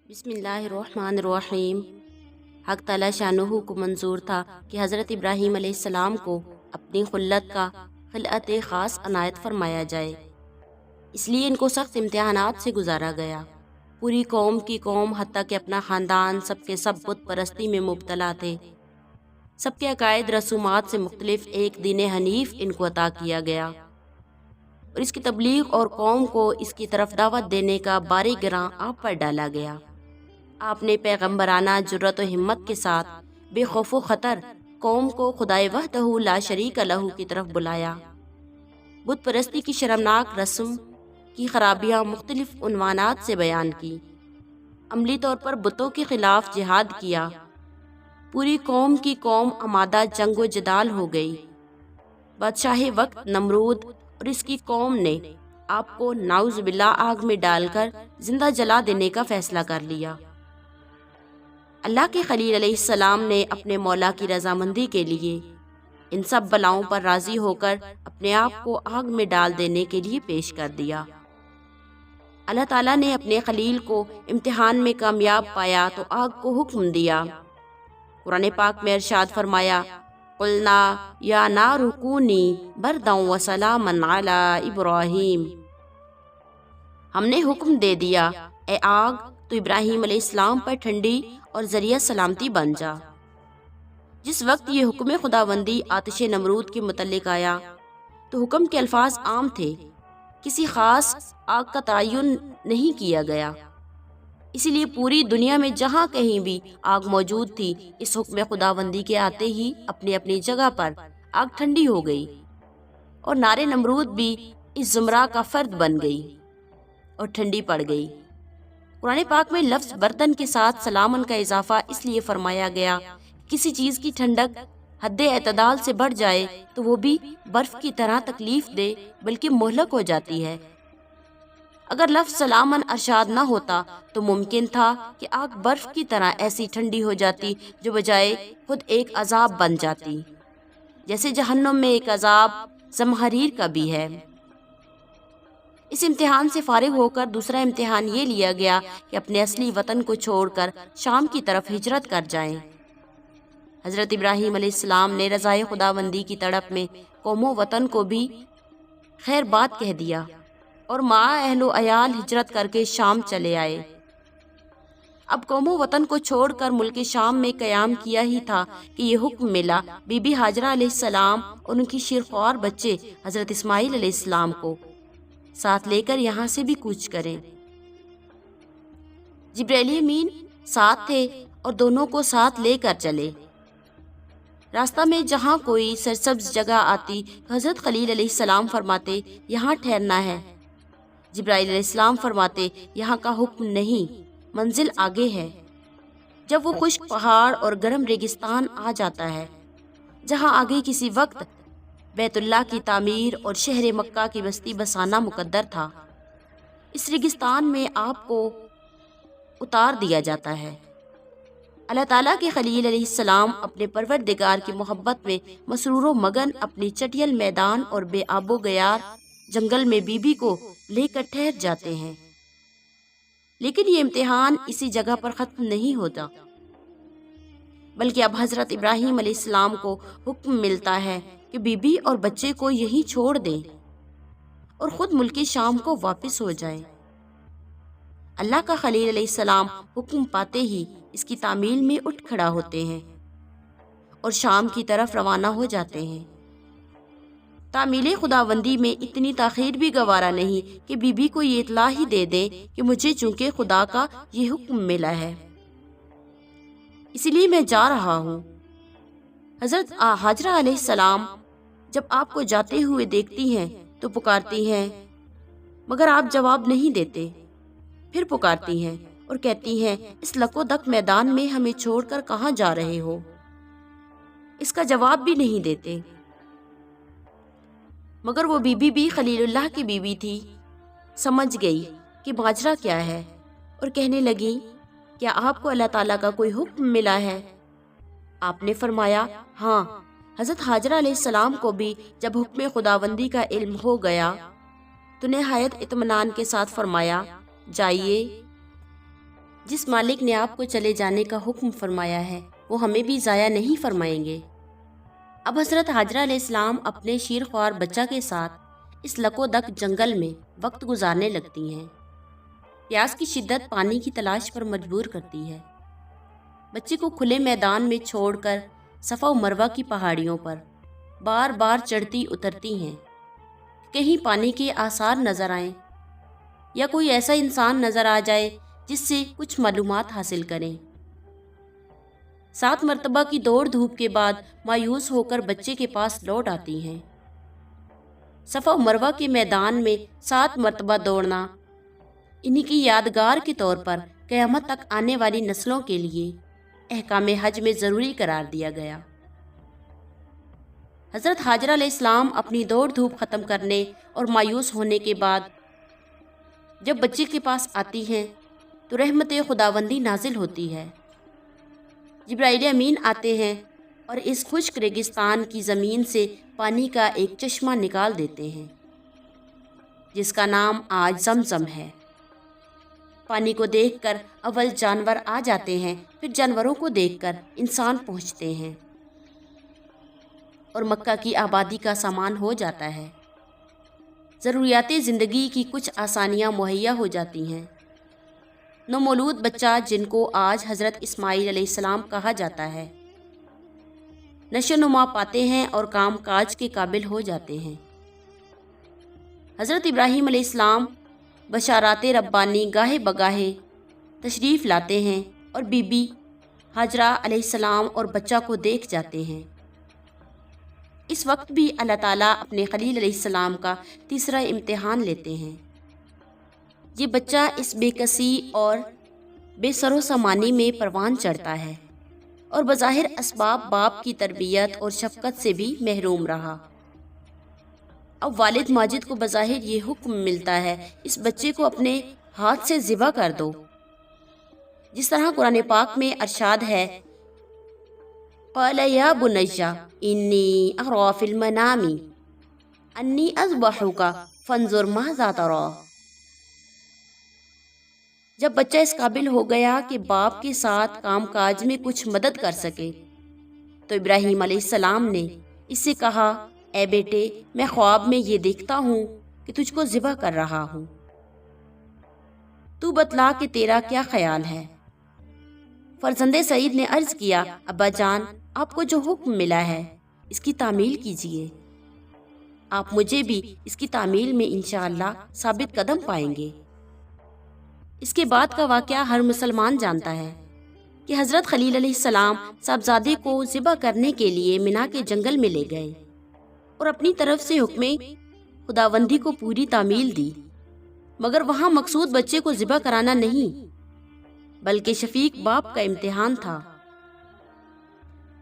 بسم اللہ الرحمن الرحیم۔ حق تعالی شانہ کو منظور تھا کہ حضرت ابراہیم علیہ السلام کو اپنی خلت کا خلعت خاص عنایت فرمایا جائے، اس لیے ان کو سخت امتحانات سے گزارا گیا۔ پوری قوم کی قوم حتیٰ کہ اپنا خاندان سب کے سب بت پرستی میں مبتلا تھے۔ سب کے عقائد رسومات سے مختلف ایک دین حنیف ان کو عطا کیا گیا اور اس کی تبلیغ اور قوم کو اس کی طرف دعوت دینے کا بار گراں آپ پر ڈالا گیا۔ آپ نے پیغمبرانہ جرأت و ہمت کے ساتھ بے خوف و خطر قوم کو خدائے وحدہ لا شریک لہ کی طرف بلایا۔ بت پرستی کی شرمناک رسم کی خرابیاں مختلف عنوانات سے بیان کی، عملی طور پر بتوں کے خلاف جہاد کیا۔ پوری قوم کی قوم آمادہ جنگ و جدال ہو گئی۔ بادشاہ وقت نمرود اور اس کی قوم نے آپ کو نعوذ باللہ آگ میں ڈال کر زندہ جلا دینے کا فیصلہ کر لیا۔ اللہ کے خلیل علیہ السلام نے اپنے مولا کی رضامندی کے لیے ان سب بلاؤں پر راضی ہو کر اپنے آپ کو آگ میں ڈال دینے کے لیے پیش کر دیا۔ اللہ تعالیٰ نے اپنے خلیل کو امتحان میں کامیاب پایا تو آگ کو حکم دیا۔ قرآن پاک میں ارشاد فرمایا، قلنا یا نار کونی بردا وسلاما علی ابراہیم۔ ہم نے حکم دے دیا، اے آگ تو ابراہیم علیہ السلام پر ٹھنڈی اور ذریعہ سلامتی بن جا۔ جس وقت یہ حکم خداوندی آتش نمرود کے متعلق آیا تو حکم کے الفاظ عام تھے، کسی خاص آگ کا تعین نہیں کیا گیا، اسی لیے پوری دنیا میں جہاں کہیں بھی آگ موجود تھی، اس حکم خداوندی کے آتے ہی اپنی اپنی جگہ پر آگ ٹھنڈی ہو گئی اور نار نمرود بھی اس زمرہ کا فرد بن گئی اور ٹھنڈی پڑ گئی۔ قرآن پاک میں لفظ برتن کے ساتھ سلامن کا اضافہ اس لیے فرمایا گیا، کسی چیز کی ٹھنڈک حد اعتدال سے بڑھ جائے تو وہ بھی برف کی طرح تکلیف دے بلکہ مہلک ہو جاتی ہے۔ اگر لفظ سلامن ارشاد نہ ہوتا تو ممکن تھا کہ آگ برف کی طرح ایسی ٹھنڈی ہو جاتی جو بجائے خود ایک عذاب بن جاتی، جیسے جہنم میں ایک عذاب زمہریر کا بھی ہے۔ اس امتحان سے فارغ ہو کر دوسرا امتحان یہ لیا گیا کہ اپنے اصلی وطن کو چھوڑ کر شام کی طرف ہجرت کر جائیں۔ حضرت ابراہیم علیہ السلام نے رضائے خداوندی کی تڑپ میں قوم و وطن کو بھی خیر بات کہہ دیا اور مع اہل و عیال ہجرت کر کے شام چلے آئے۔ اب قوم و وطن کو چھوڑ کر ملک شام میں قیام کیا ہی تھا کہ یہ حکم ملا بی بی ہاجرہ علیہ السلام اور ان کی شیرخوار بچے حضرت اسماعیل علیہ السلام کو ساتھ لے کر یہاں سے بھی کوچ کریں۔ جبرائیل امین ساتھ تھے اور دونوں کو ساتھ لے کر چلے۔ راستہ میں جہاں کوئی سرسبز جگہ آتی تو حضرت خلیل علیہ السلام فرماتے، یہاں ٹھہرنا ہے۔ جبرائیل علیہ السلام فرماتے، یہاں کا حکم نہیں، منزل آگے ہے۔ جب وہ خشک پہاڑ اور گرم ریگستان آ جاتا ہے جہاں آگے کسی وقت بیت اللہ کی تعمیر اور شہر مکہ کی بستی بسانا مقدر تھا، اس ریگستان میں آپ کو اتار دیا جاتا ہے۔ اللہ تعالیٰ کے خلیل علیہ السلام اپنے پروردگار کی محبت میں مسرور و مگن اپنی چٹیل میدان اور بے آب و گیار جنگل میں بی بی کو لے کر ٹھہر جاتے ہیں۔ لیکن یہ امتحان اسی جگہ پر ختم نہیں ہوتا، بلکہ اب حضرت ابراہیم علیہ السلام کو حکم ملتا ہے کہ بی بی اور بچے کو یہیں چھوڑ دیں اور خود ملک شام کو واپس ہو جائیں۔ اللہ کا خلیل علیہ السلام حکم پاتے ہی اس کی تعمیل میں اٹھ کھڑا ہوتے ہیں اور شام کی طرف روانہ ہو جاتے ہیں۔ تعمیل خداوندی میں اتنی تاخیر بھی گوارا نہیں کہ بی بی کو یہ اطلاع ہی دے دیں کہ مجھے چونکہ خدا کا یہ حکم ملا ہے اسی لیے میں جا رہا ہوں۔ حضرت ہاجرہ علیہ السلام جب آپ کو جاتے ہوئے دیکھتی ہیں تو پکارتی ہیں، مگر آپ جواب نہیں دیتے۔ پھر پکارتی ہیں اور کہتی ہیں، اس لک و دک میدان میں ہمیں چھوڑ کر کہاں جا رہے ہو؟ اس کا جواب بھی نہیں دیتے۔ مگر وہ بی بی بھی خلیل اللہ کی بیوی تھی، سمجھ گئی کہ ماجرا کیا ہے اور کہنے لگی، کیا آپ کو اللہ تعالیٰ کا کوئی حکم ملا ہے؟ آپ نے فرمایا، ہاں۔ حضرت ہاجرہ علیہ السلام کو بھی جب حکم خداوندی کا علم ہو گیا تو نہایت اطمینان کے ساتھ فرمایا، جائیے جس مالک نے آپ کو چلے جانے کا حکم فرمایا ہے وہ ہمیں بھی ضائع نہیں فرمائیں گے۔ اب حضرت حاجرہ علیہ السلام اپنے شیرخوار بچہ کے ساتھ اس لکو دک جنگل میں وقت گزارنے لگتی ہیں۔ پیاس کی شدت پانی کی تلاش پر مجبور کرتی ہے۔ بچے کو کھلے میدان میں چھوڑ کر صفا و مروہ کی پہاڑیوں پر بار بار چڑھتی اترتی ہیں، کہیں پانی کے آثار نظر آئیں یا کوئی ایسا انسان نظر آ جائے جس سے کچھ معلومات حاصل کریں۔ 7 مرتبہ کی دوڑ دھوپ کے بعد مایوس ہو کر بچے کے پاس لوٹ آتی ہیں۔ صفا و مروہ کے میدان میں 7 مرتبہ دوڑنا انہی کی یادگار کے طور پر قیامت تک آنے والی نسلوں کے لیے احکام حج میں ضروری قرار دیا گیا۔ حضرت حاجرہ علیہ السلام اپنی دوڑ دھوپ ختم کرنے اور مایوس ہونے کے بعد جب بچے کے پاس آتی ہیں تو رحمت خداوندی نازل ہوتی ہے۔ جبرائیل امین آتے ہیں اور اس خشک ریگستان کی زمین سے پانی کا ایک چشمہ نکال دیتے ہیں جس کا نام آج زمزم ہے۔ پانی کو دیکھ کر اول جانور آ جاتے ہیں، پھر جانوروں کو دیکھ کر انسان پہنچتے ہیں اور مکہ کی آبادی کا سامان ہو جاتا ہے۔ ضروریات زندگی کی کچھ آسانیاں مہیا ہو جاتی ہیں۔ نومولود بچہ جن کو آج حضرت اسماعیل علیہ السلام کہا جاتا ہے نشو نما پاتے ہیں اور کام کاج کے قابل ہو جاتے ہیں۔ حضرت ابراہیم علیہ السلام بشارات ربانی گاہے بگاہے تشریف لاتے ہیں اور بی بی حاجرہ علیہ السلام اور بچہ کو دیکھ جاتے ہیں۔ اس وقت بھی اللہ تعالیٰ اپنے خلیل علیہ السلام کا تیسرا امتحان لیتے ہیں۔ یہ بچہ اس بے کسی اور بے سر و سامانی میں پروان چڑھتا ہے اور بظاہر اسباب باپ کی تربیت اور شفقت سے بھی محروم رہا۔ اب والد ماجد کو بظاہر یہ حکم ملتا ہے اس بچے کو اپنے ہاتھ سے ذبح کر دو، جس طرح قرآن پاک میں ارشاد ہے قال یا بنی انی ارى فی المنام انی اذبحک فانظر ماذا تری۔ جب بچہ اس قابل ہو گیا کہ باپ کے ساتھ کام کاج میں کچھ مدد کر سکے تو ابراہیم علیہ السلام نے اس سے کہا اے بیٹے میں خواب میں یہ دیکھتا ہوں کہ تجھ کو ذبح کر رہا ہوں، تو بتلا کہ تیرا کیا خیال ہے۔ فرزند سعید نے عرض کیا ابا جان آپ کو جو حکم ملا ہے اس کی تعمیل کیجئے، آپ مجھے بھی اس کی تعمیل میں انشاءاللہ ثابت قدم پائیں گے۔ اس کے بعد کا واقعہ ہر مسلمان جانتا ہے کہ حضرت خلیل علیہ السلام صاحبزادے کو ذبح کرنے کے لیے مینا کے جنگل میں لے گئے اور اپنی طرف سے حکم خداوندی کو پوری تعمیل دی، مگر وہاں مقصود بچے کو ذبح کرانا نہیں بلکہ شفیق باپ کا امتحان تھا۔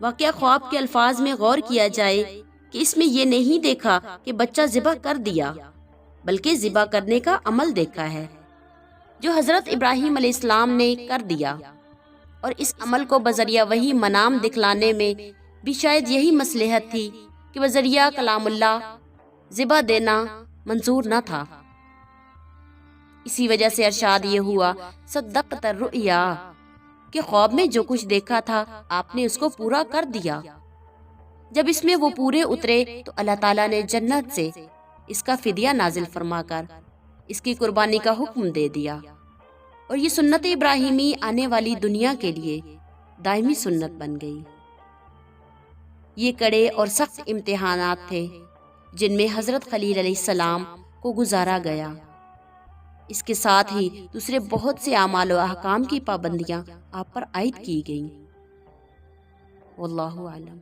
واقعہ خواب کے الفاظ میں غور کیا جائے کہ اس میں یہ نہیں دیکھا کہ بچہ ذبح کر دیا بلکہ ذبح کرنے کا عمل دیکھا ہے جو حضرت ابراہیم علیہ السلام نے کر دیا، اور اس عمل کو بذریعہ وہی منام دکھلانے میں بھی شاید یہی مصلحت تھی کہ بذریعہ کلام اللہ ذبح دینا منظور نہ تھا۔ اسی وجہ سے ارشاد یہ ہوا صدقت الرؤیا کہ خواب میں جو کچھ دیکھا تھا آپ نے اس کو پورا کر دیا۔ جب اس میں وہ پورے اترے تو اللہ تعالیٰ نے جنت سے اس کا فدیہ نازل فرما کر اس کی قربانی کا حکم دے دیا، اور یہ سنت ابراہیمی آنے والی دنیا کے لیے دائمی سنت بن گئی۔ یہ کڑے اور سخت امتحانات تھے جن میں حضرت خلیل علیہ السلام کو گزارا گیا۔ اس کے ساتھ ہی دوسرے بہت سے اعمال و احکام کی پابندیاں آپ پر عائد کی گئیں۔ واللہ اعلم۔